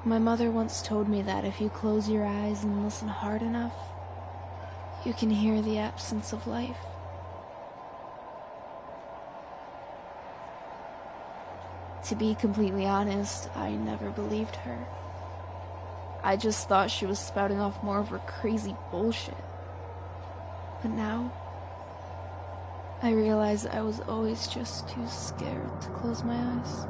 My mother once told me that if you close your eyes and listen hard enough, you can hear the absence of life. To be completely honest, I never believed her. I just thought she was spouting off more of her crazy bullshit. But now, I realize I was always just too scared to close my eyes.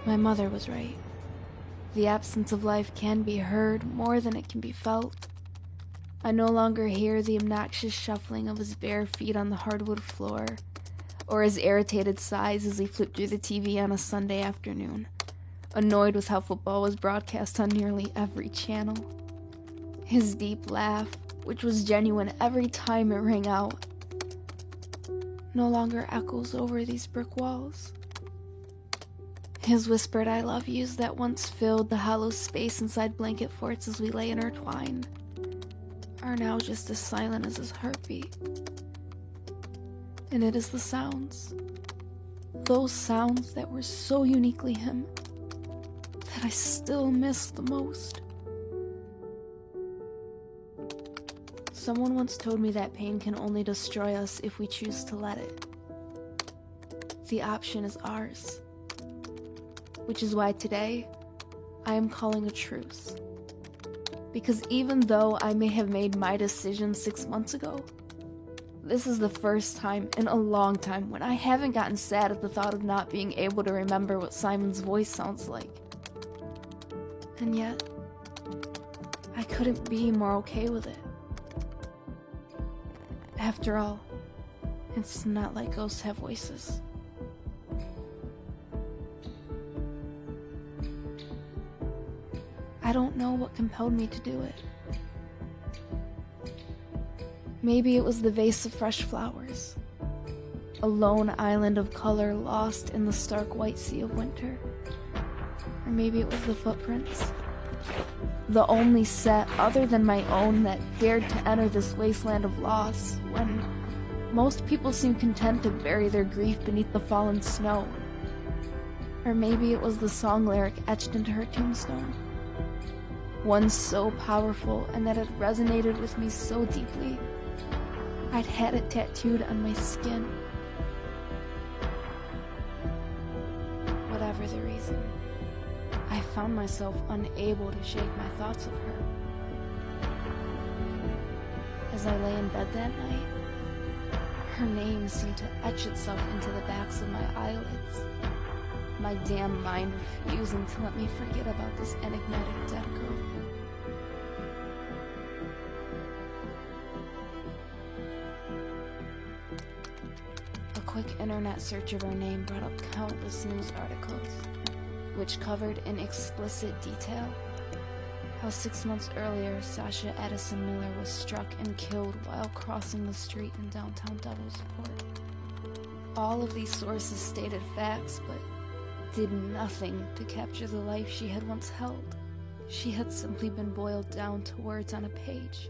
My mother was right. The absence of life can be heard more than it can be felt. I no longer hear the obnoxious shuffling of his bare feet on the hardwood floor, or his irritated sighs as he flipped through the TV on a Sunday afternoon, annoyed with how football was broadcast on nearly every channel. His deep laugh, which was genuine every time it rang out, no longer echoes over these brick walls. His whispered I love yous that once filled the hollow space inside blanket forts as we lay intertwined are now just as silent as his heartbeat. And it is the sounds, those sounds that were so uniquely him, that I still miss the most. Someone once told me that pain can only destroy us if we choose to let it. The option is ours. Which is why today, I am calling a truce. Because even though I may have made my decision 6 months ago, this is the first time in a long time when I haven't gotten sad at the thought of not being able to remember what Simon's voice sounds like. And yet, I couldn't be more okay with it. After all, it's not like ghosts have voices. I don't know what compelled me to do it. Maybe it was the vase of fresh flowers, a lone island of color lost in the stark white sea of winter. Or maybe it was the footprints, the only set other than my own that dared to enter this wasteland of loss when Most people seem content to bury their grief beneath the fallen snow. Or maybe it was the song lyric etched into her tombstone. One so powerful and that it resonated with me so deeply, I'd had it tattooed on my skin. Whatever the reason, I found myself unable to shake my thoughts of her. As I lay in bed that night, her name seemed to etch itself into the backs of my eyelids, my damn mind refusing to let me forget about this enigmatic dead girl. A quick internet search of her name brought up countless news articles, which covered in explicit detail how 6 months earlier Sasha Addison Miller was struck and killed while crossing the street in downtown Devilsport. All of these sources stated facts, but did nothing to capture the life she had once held. She had simply been boiled down to words on a page,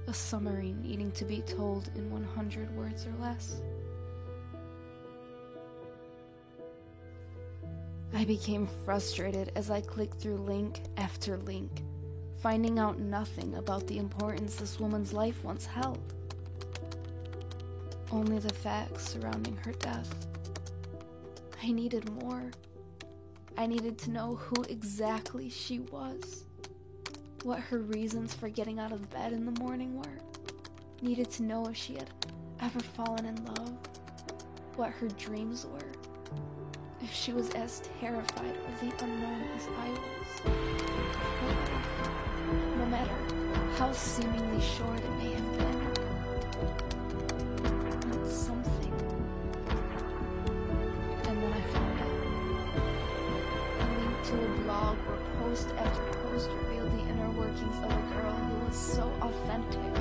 a summary needing to be told in 100 words or less. I became frustrated as I clicked through link after link, finding out nothing about the importance this woman's life once held. Only the facts surrounding her death. I needed more. I needed to know who exactly she was, what her reasons for getting out of bed in the morning were. Needed to know if she had ever fallen in love, what her dreams were, if she was as terrified of the unknown as I was. No matter how seemingly short it may have been, it meant something. And then I found it. A link to a blog where post after post revealed the inner workings of a girl who was so authentic,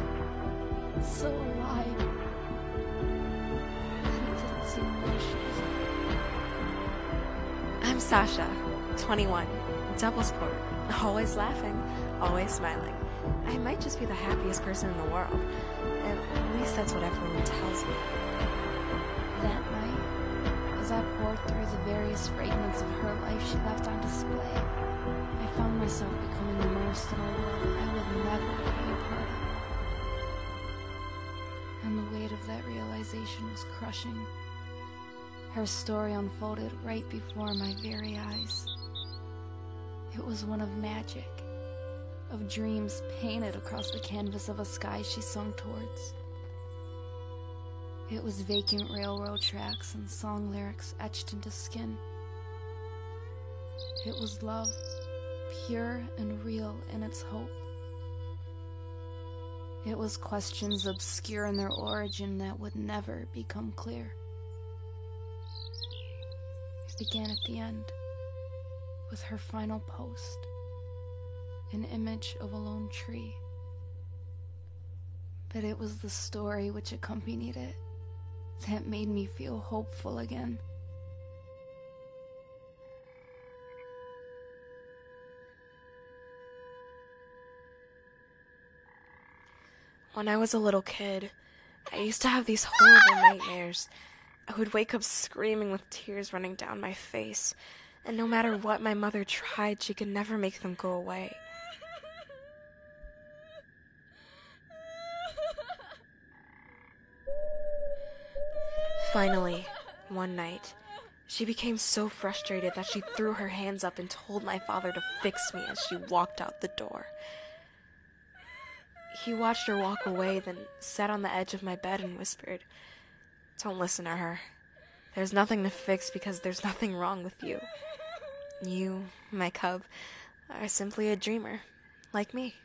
so alive, that it didn't seem malicious. I'm Sasha, 21, Devilsport, always laughing, always smiling. I might just be the happiest person in the world. At least that's what everyone tells me. That night, as I poured through the various fragments of her life she left on display, I found myself becoming immersed in a world I would never be a part of. And the weight of that realization was crushing. Her story unfolded right before my very eyes. It was one of magic, of dreams painted across the canvas of a sky she sung towards. It was vacant railroad tracks and song lyrics etched into skin. It was love, pure and real in its hope. It was questions obscure in their origin that would never become clear. Began at the end, with her final post, an image of a lone tree. But it was the story which accompanied it that made me feel hopeful again. When I was a little kid, I used to have these horrible nightmares. I would wake up screaming with tears running down my face, and no matter what my mother tried, she could never make them go away. Finally, one night, she became so frustrated that she threw her hands up and told my father to fix me as she walked out the door. He watched her walk away, then sat on the edge of my bed and whispered, "Don't listen to her. There's nothing to fix because there's nothing wrong with you. You, my cub, are simply a dreamer, like me."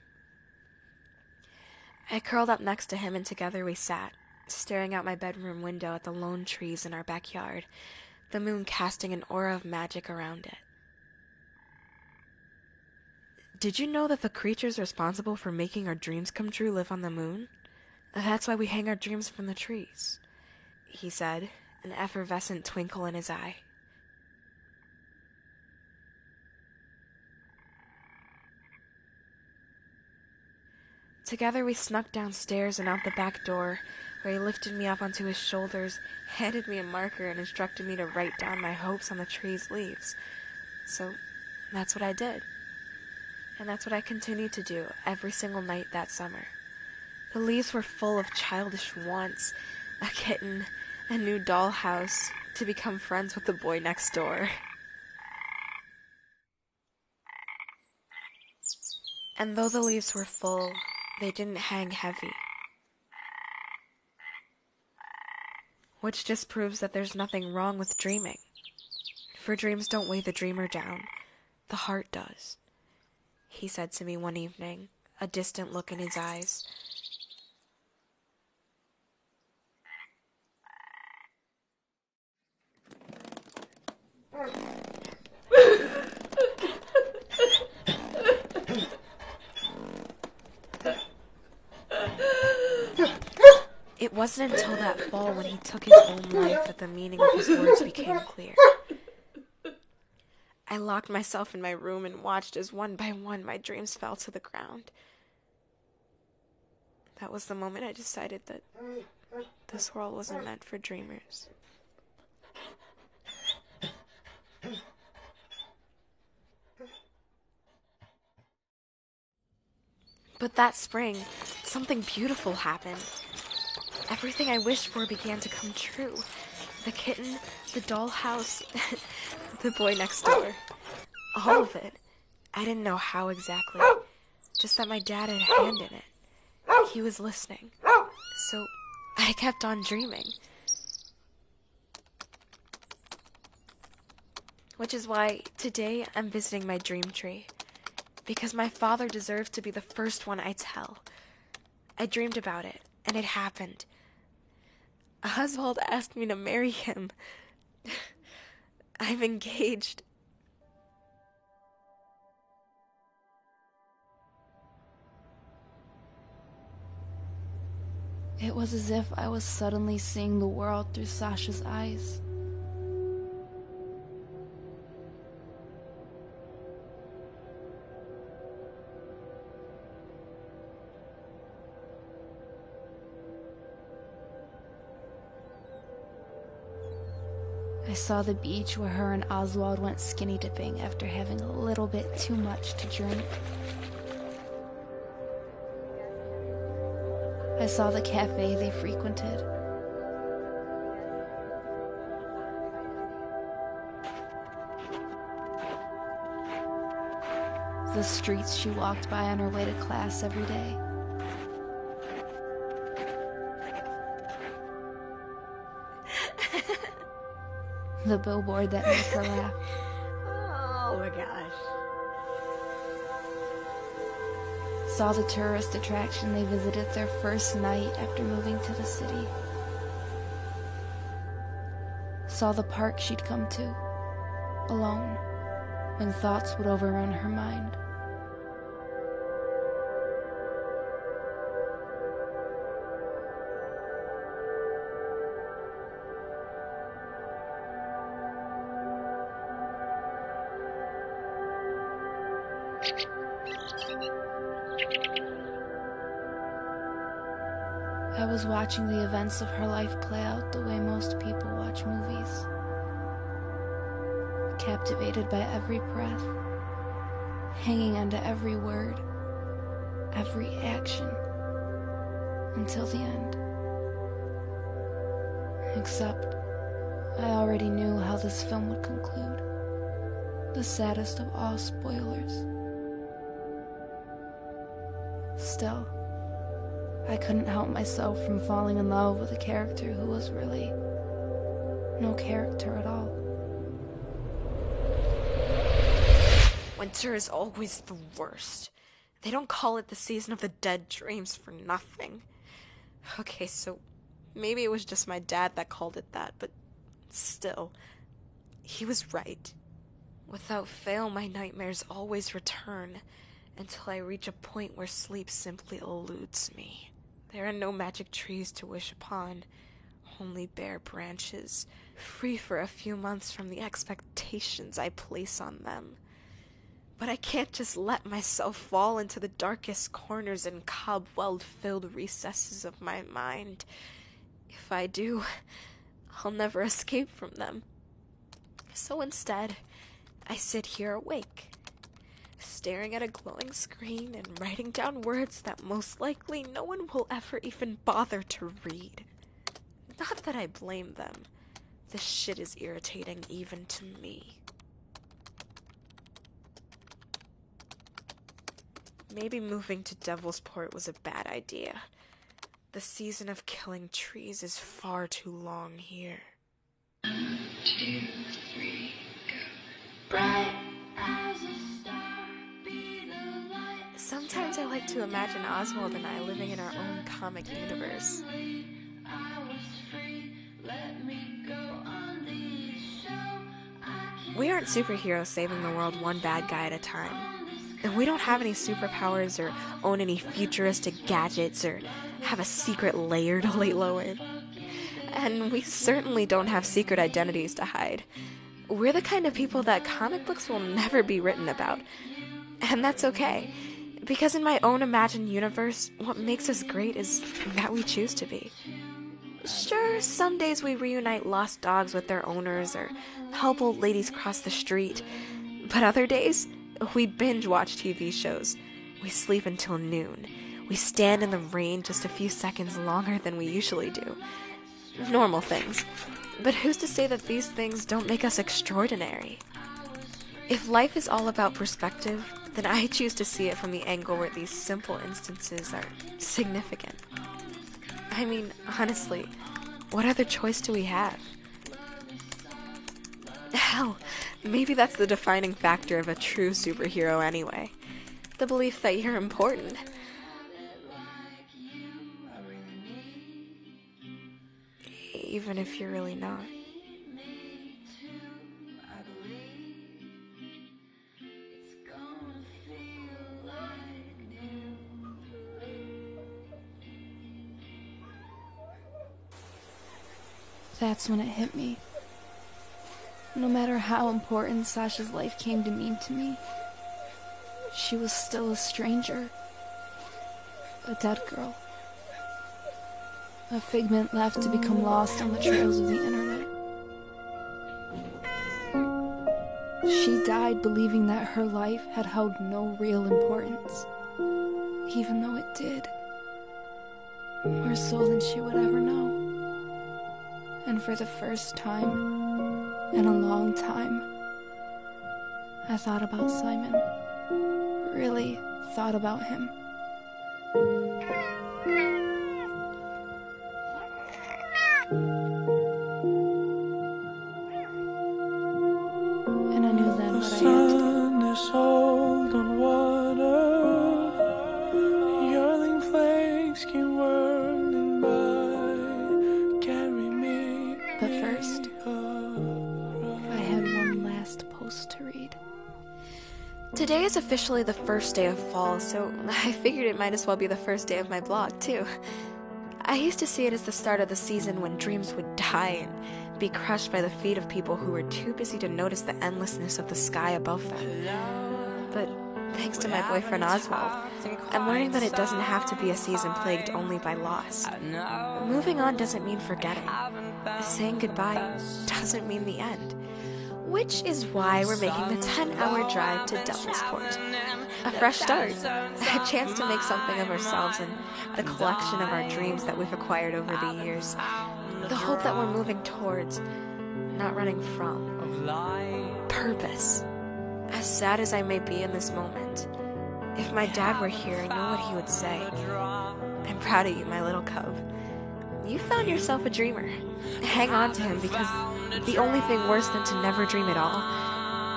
I curled up next to him and together we sat, staring out my bedroom window at the lone trees in our backyard, the moon casting an aura of magic around it. "Did you know that the creatures responsible for making our dreams come true live on the moon? That's why we hang our dreams from the trees," he said, an effervescent twinkle in his eye. Together we snuck downstairs and out the back door, where he lifted me up onto his shoulders, handed me a marker, and instructed me to write down my hopes on the tree's leaves. So that's what I did. And that's what I continued to do every single night that summer. The leaves were full of childish wants, a kitten, a new dollhouse, to become friends with the boy next door. And though the leaves were full, they didn't hang heavy. Which just proves that there's nothing wrong with dreaming. For dreams don't weigh the dreamer down. The heart does. He said to me one evening, a distant look in his eyes. It wasn't until that fall when he took his own life that the meaning of his words became clear. I locked myself in my room and watched as one by one my dreams fell to the ground. That was the moment I decided that this world wasn't meant for dreamers. But that spring, something beautiful happened. Everything I wished for began to come true. The kitten, the dollhouse, the boy next door. All of it. I didn't know how exactly. Just that my dad had a hand in it. He was listening. So I kept on dreaming. Which is why today I'm visiting my dream tree. Because my father deserves to be the first one I tell. I dreamed about it, and it happened. Oswald asked me to marry him. I'm engaged. It was as if I was suddenly seeing the world through Sasha's eyes. I saw the beach where her and Oswald went skinny dipping after having a little bit too much to drink. I saw the cafe they frequented. The streets she walked by on her way to class every day. The billboard that made her laugh. Oh my gosh. Saw the tourist attraction they visited their first night after moving to the city. Saw the park she'd come to, alone, when thoughts would overrun her mind. I was watching the events of her life play out the way most people watch movies. Captivated by every breath, hanging onto every word, every action, until the end. Except, I already knew how this film would conclude. The saddest of all spoilers. Still, I couldn't help myself from falling in love with a character who was really no character at all. Winter is always the worst. They don't call it the season of the dead dreams for nothing. Okay, so maybe it was just my dad that called it that, but still, he was right. Without fail, my nightmares always return until I reach a point where sleep simply eludes me. There are no magic trees to wish upon, only bare branches, free for a few months from the expectations I place on them. But I can't just let myself fall into the darkest corners and cobweb-filled recesses of my mind. If I do, I'll never escape from them. So instead, I sit here awake, staring at a glowing screen and writing down words that most likely no one will ever even bother to read. Not that I blame them. This shit is irritating even to me. Maybe moving to Devilsport was a bad idea. The season of killing trees is far too long here. 1, 2, 3, go. Bright as a star, be the light. Sometimes I like to imagine Oswald and I living in our own comic universe. I was free, let me go on this show. We aren't superheroes saving the world one bad guy at a time. And we don't have any superpowers or own any futuristic gadgets or have a secret lair to lay low in. And we certainly don't have secret identities to hide. We're the kind of people that comic books will never be written about. And that's okay. Because in my own imagined universe, what makes us great is that we choose to be. Sure, some days we reunite lost dogs with their owners or help old ladies cross the street. But other days, we binge watch TV shows. We sleep until noon. We stand in the rain just a few seconds longer than we usually do. Normal things. But who's to say that these things don't make us extraordinary? If life is all about perspective, then I choose to see it from the angle where these simple instances are significant. I mean, honestly, what other choice do we have? Hell, maybe that's the defining factor of a true superhero anyway. The belief that you're important. Even if you're really not. That's when it hit me. No matter how important Sasha's life came to mean to me, she was still a stranger. A dead girl. A figment left to become lost on the trails of the internet. She died believing that her life had held no real importance, even though it did. More so than she would ever know. And for the first time in a long time, I thought about Simon. Really thought about him. And I knew then what I had to do. Sun is old on water, yearling flakes keep whirling by, carry me. But first, I had one last post to read. Today is officially the first day of fall, so I figured it might as well be the first day of my blog, too. I used to see it as the start of the season when dreams would die and be crushed by the feet of people who were too busy to notice the endlessness of the sky above them. But thanks to my boyfriend Oswald, I'm learning that it doesn't have to be a season plagued only by loss. Moving on doesn't mean forgetting. Saying goodbye doesn't mean the end. Which is why we're making the 10-hour drive to Devilsport. A fresh start, a chance to make something of ourselves and the collection of our dreams that we've acquired over the years. The hope that we're moving towards, not running from. Purpose. As sad as I may be in this moment, if my dad were here, I know what he would say. I'm proud of you, my little cub. You found yourself a dreamer. Hang on to him, because the only thing worse than to never dream at all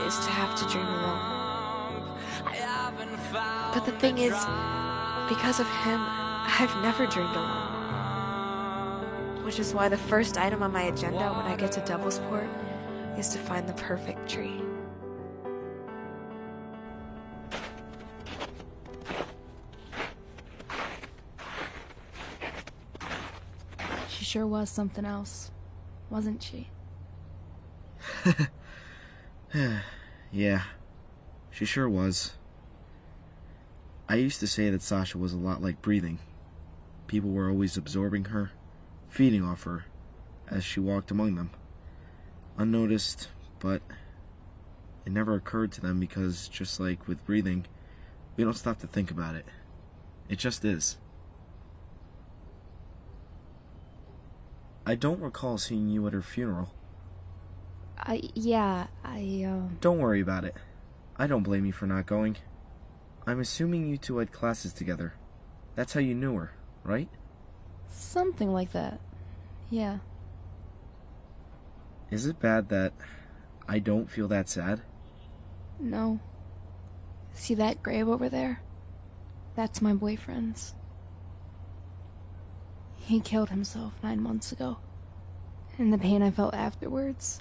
is to have to dream alone. But the thing is, because of him, I've never dreamed alone. Which is why the first item on my agenda when I get to Devilsport is to find the perfect tree. She sure was something else, wasn't she? Yeah, she sure was. I used to say that Sasha was a lot like breathing. People were always absorbing her, feeding off her as she walked among them. Unnoticed, but it never occurred to them because, just like with breathing, we don't stop to think about it. It just is. I don't recall seeing you at her funeral. Don't worry about it. I don't blame you for not going. I'm assuming you two had classes together. That's how you knew her, right? Something like that. Yeah. Is it bad that I don't feel that sad? No. See that grave over there? That's my boyfriend's. He killed himself 9 months ago. And the pain I felt afterwards,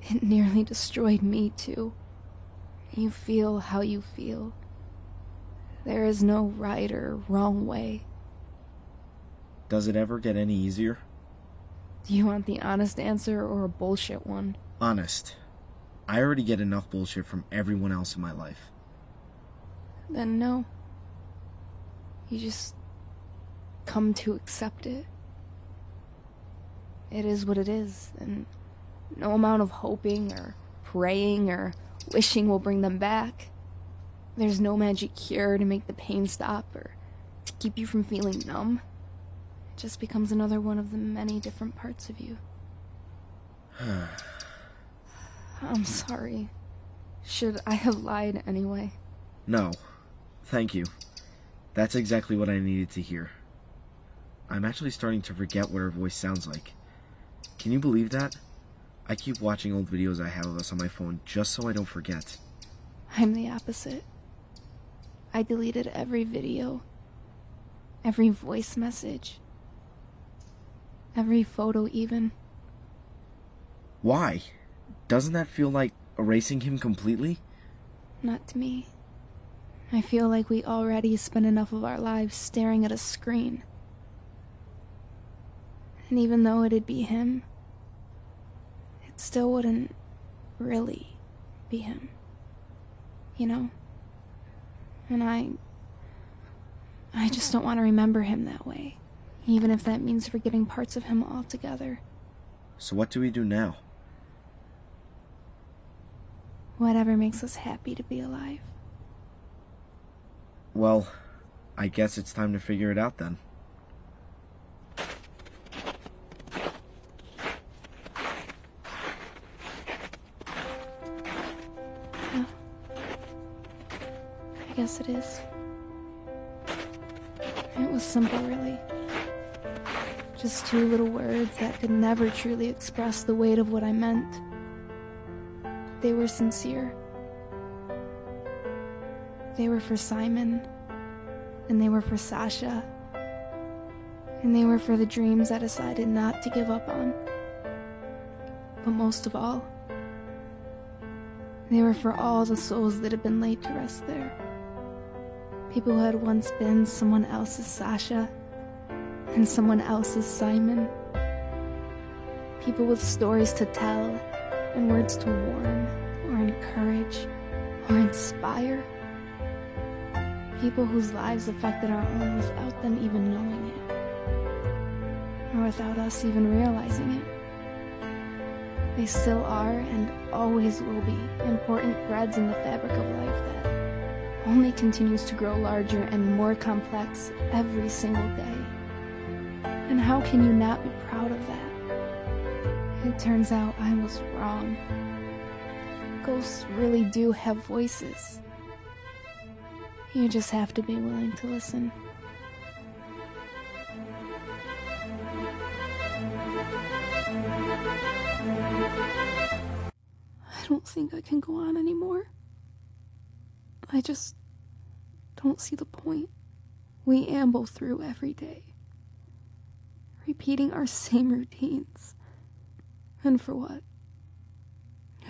it nearly destroyed me too. You feel how you feel. There is no right or wrong way. Does it ever get any easier? Do you want the honest answer or a bullshit one? Honest. I already get enough bullshit from everyone else in my life. Then no. You just come to accept it. It is what it is, and no amount of hoping or praying or wishing will bring them back. There's no magic cure to make the pain stop or to keep you from feeling numb. It just becomes another one of the many different parts of you. I'm sorry. Should I have lied anyway? No. Thank you. That's exactly what I needed to hear. I'm actually starting to forget what her voice sounds like. Can you believe that? I keep watching old videos I have of us on my phone just so I don't forget. I'm the opposite. I deleted every video, every voice message, every photo even. Why? Doesn't that feel like erasing him completely? Not to me. I feel like we already spend enough of our lives staring at a screen. And even though it'd be him, it still wouldn't really be him. You know? And I just don't want to remember him that way, even if that means forgetting parts of him altogether. So what do we do now? Whatever makes us happy to be alive. Well, I guess it's time to figure it out then. I guess it is. It was simple, really. Just 2 little words that could never truly express the weight of what I meant. They were sincere. They were for Simon, and they were for Sasha, and they were for the dreams I decided not to give up on. But most of all, they were for all the souls that had been laid to rest there. People who had once been someone else's Sasha and someone else's Simon. People with stories to tell and words to warn or encourage or inspire. People whose lives affected our own without them even knowing it, or without us even realizing it. They still are and always will be important threads in the fabric of life that only continues to grow larger and more complex every single day. And how can you not be proud of that? It turns out I was wrong. Ghosts really do have voices. You just have to be willing to listen. I don't think I can go on anymore. I just don't see the point. We amble through every day, repeating our same routines. And for what?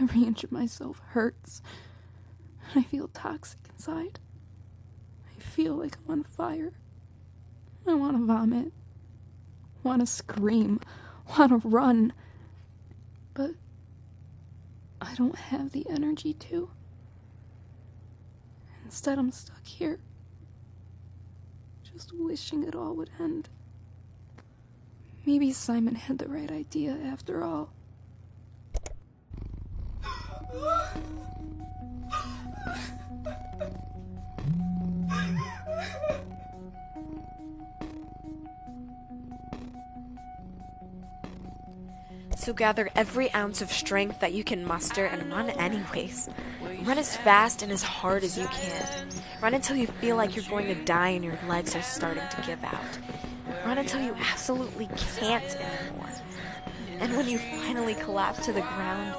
Every inch of myself hurts, and I feel toxic inside. I feel like I'm on fire. I want to vomit, want to scream, want to run, but I don't have the energy to. Instead, I'm stuck here, just wishing it all would end. Maybe Simon had the right idea after all. So gather every ounce of strength that you can muster and run anyways. Run as fast and as hard as you can. Run until you feel like you're going to die and your legs are starting to give out. Run until you absolutely can't anymore. And when you finally collapse to the ground,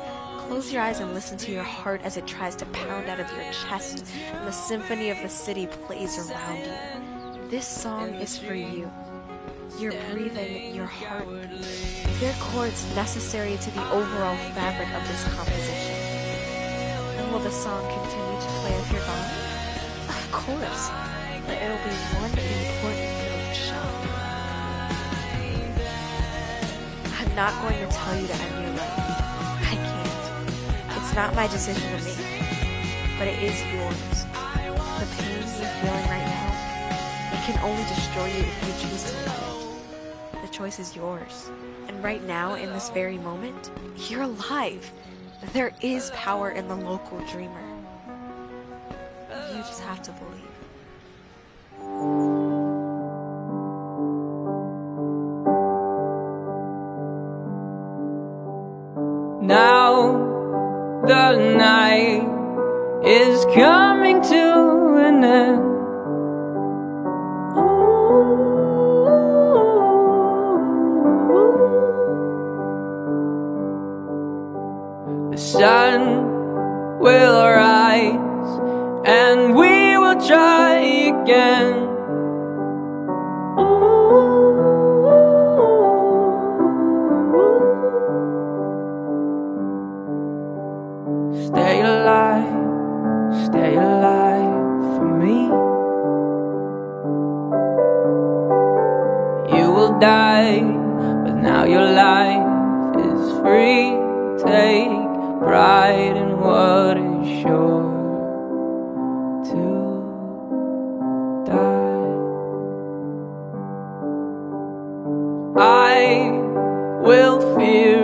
close your eyes and listen to your heart as it tries to pound out of your chest and the symphony of the city plays around you. This song is for you. Your breathing, your heartbeat. They're chords necessary to the overall fabric of this composition. And will the song continue to play if you're gone? Of course. But it'll be one important note shy. I'm not going to tell you to end your life. I can't. It's not my decision to make. But it is yours. The pain you're feeling right now, it can only destroy you if you choose to let it. The choice is yours. And right now, in this very moment, you're alive. There is power in the local dreamer. You just have to believe. Now the night is coming to an end. The sun will rise and we will try again. Stay alive for me. You will die, but now your life is free. Take pride in what is sure to die. I will fear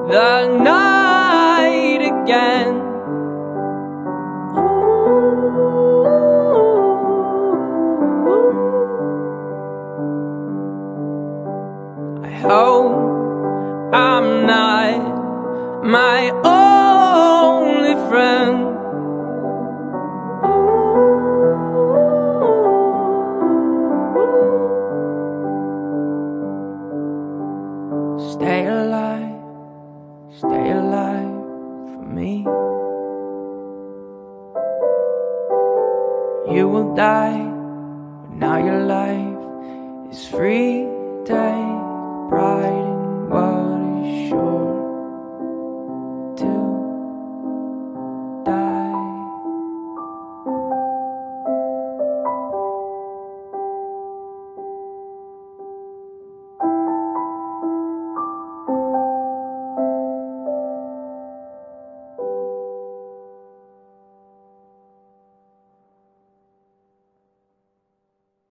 the night again. I hope I'm not my only friend. Stay alive for me. You will die, but now your life is free. Take pride